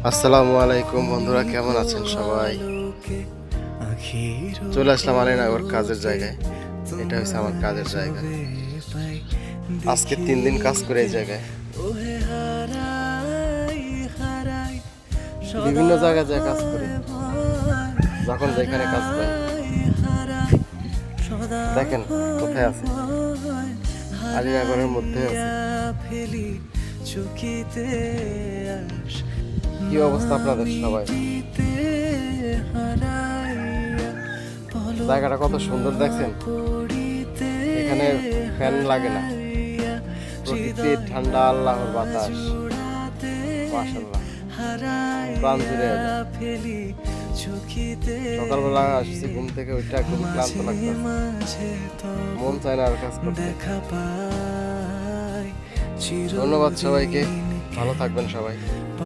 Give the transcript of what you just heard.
আসসালামু আলাইকুম বন্ধুরা, কেমন আছেন সবাই? চলে আসলাম আলীনগর কাজের জায়গায়। এটা হচ্ছে আমার কাজের জায়গা। আজকে 3 দিন কাজ করে এই জায়গায়। বিভিন্ন জায়গায় যায় কাজ করি, যখন যেখানে কাজ পাই। দেখেন কোথায় আছে, আলীনগরের মধ্যে আছে। কি অবস্থা আপনাদের সবাই? জায়গাটা কত সুন্দর দেখছেন। এখানে ফ্যান লাগে না, প্রকৃতির ঠান্ডা আল্লাহর বাতাস, মাশাআল্লাহ প্রাণ জুড়ে যাবে। সকালবেলা আসছি ঘুম থেকে, ওইটা খুব ক্লান্ত লাগছে, মন চায় না আর কাজ করতে। ধন্যবাদ সবাইকে, ভালো থাকবেন সবাই।